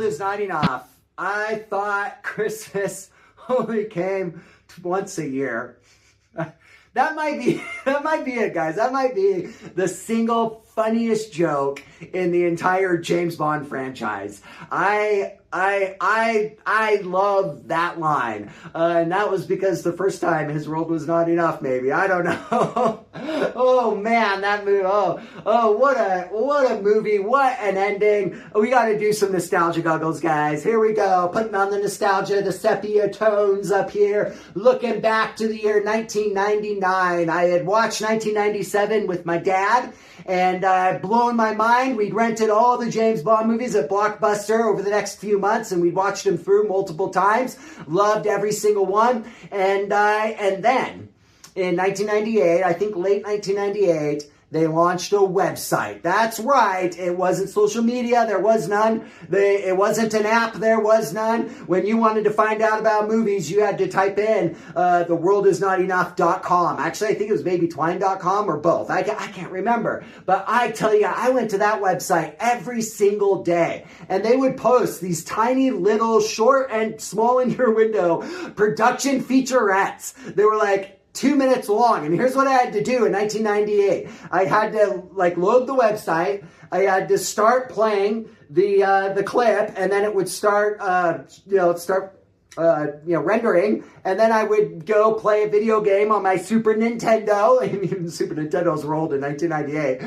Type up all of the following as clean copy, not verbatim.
world is not enough. I thought Christmas only came once a year. That might be it, guys. That might be the single funniest joke in the entire James Bond franchise. I love that line. And that was because the first time his world was not enough, maybe. I don't know. Oh man, that movie. Oh, what a movie. What an ending. We got to do some nostalgia goggles, guys. Here we go. Putting on the nostalgia, the sepia tones up here. Looking back to the year 1999. I had watched 1997 with my dad, and blown my mind. We'd rented all the James Bond movies at Blockbuster over the next few months, and we'd watched them through multiple times. Loved every single one. And then in 1998, I think late 1998, they launched a website. That's right. It wasn't social media. There was none. It wasn't an app. There was none. When you wanted to find out about movies, you had to type in theworldisnotenough.com. Actually, I think it was maybe twine.com or both. I can't remember. But I tell you, I went to that website every single day. And they would post these tiny little short and small in your window production featurettes. They were like 2 minutes long. And here's what I had to do in 1998. I had to load the website. I had to start playing the clip, and then it would start rendering, and then I would go play a video game on my Super Nintendo. Even Super Nintendos were old in 1998.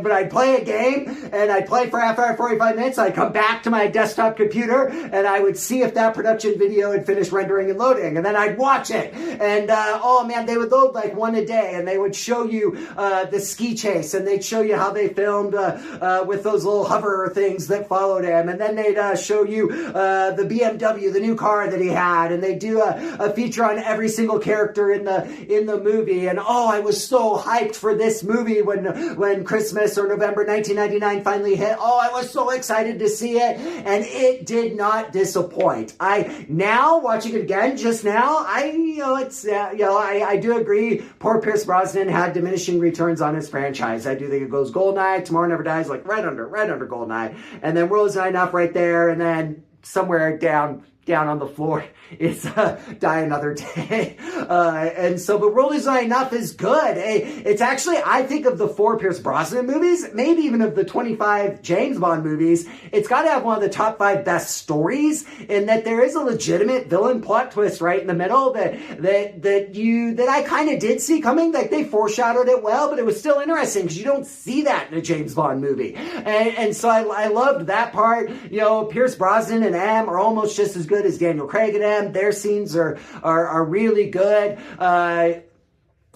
But I'd play a game, and I'd play for half hour, 45 minutes. I'd come back to my desktop computer, and I would see if that production video had finished rendering and loading, and then I'd watch it. And oh man, they would load like one a day, and they would show you the ski chase, and they'd show you how they filmed with those little hover things that followed him, and then they'd show you the BMW, the new car that he had, and they do a feature on every single character in the movie. And oh, I was so hyped for this movie when Christmas or November 1999 finally hit. Oh, I was so excited to see it, and it did not disappoint. Now watching it again just now, I do agree. Poor Pierce Brosnan had diminishing returns on his franchise. I do think it goes Goldeneye, Tomorrow Never Dies, like right under Goldeneye, and then World Is Not Enough right there, and then somewhere down on the floor is Die Another Day. And so, but World Is Not Enough is good. It's actually, I think of the 4 Pierce Brosnan movies, maybe even of the 25 James Bond movies, it's got to have one of the top 5 best stories, in that there is a legitimate villain plot twist right in the middle that I kind of did see coming. Like, they foreshadowed it well, but it was still interesting because you don't see that in a James Bond movie. And so I loved that part. You know, Pierce Brosnan and M are almost just as good as Daniel Craig and M. Their scenes are really good. The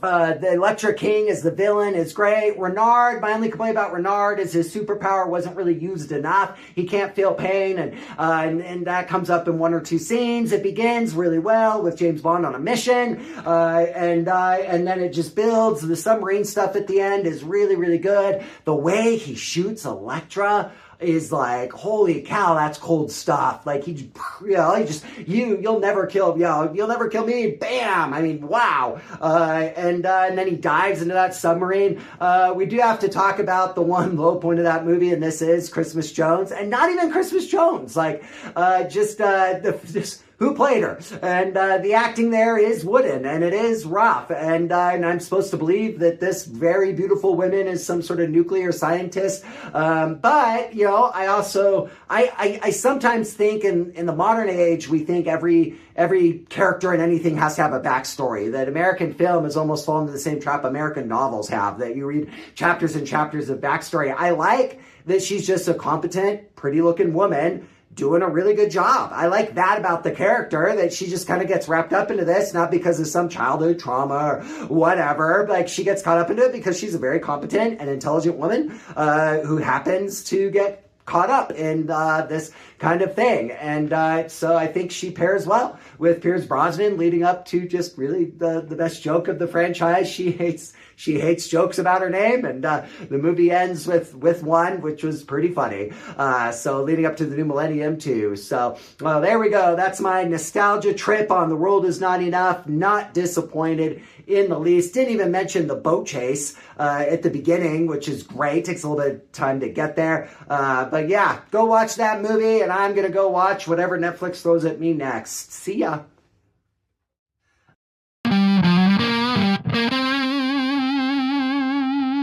Electra King as the villain is great. Renard, my only complaint about Renard is his superpower wasn't really used enough. He can't feel pain, and that comes up in 1 or 2 scenes. It begins really well with James Bond on a mission, and then it just builds. The submarine stuff at the end is really, really good. The way he shoots Electra is like, holy cow, that's cold stuff. Like, you'll never kill me. Bam! I mean, wow. And then he dives into that submarine. We do have to talk about the one low point of that movie, and this is Christmas Jones, and not even Christmas Jones. Like, just who played her. And the acting there is wooden, and it is rough. And I'm supposed to believe that this very beautiful woman is some sort of nuclear scientist. But, you know, I also, I sometimes think in the modern age, we think every character in anything has to have a backstory. That American film has almost fallen into the same trap American novels have, that you read chapters and chapters of backstory. I like that she's just a competent, pretty-looking woman doing a really good job. I like that about the character, that she just kind of gets wrapped up into this, not because of some childhood trauma or whatever. Like, she gets caught up into it because she's a very competent and intelligent woman who happens to get caught up in this kind of thing. And so I think she pairs well with Pierce Brosnan, leading up to just really the best joke of the franchise. She hates she hates jokes about her name, and the movie ends with one, which was pretty funny. So leading up to the new millennium too. So well, there we go. That's my nostalgia trip on The World Is Not Enough. Not disappointed in the least. Didn't even mention the boat chase at the beginning, which is great. Takes a little bit of time to get there. But yeah, go watch that movie, and I'm going to go watch whatever Netflix throws at me next. See ya.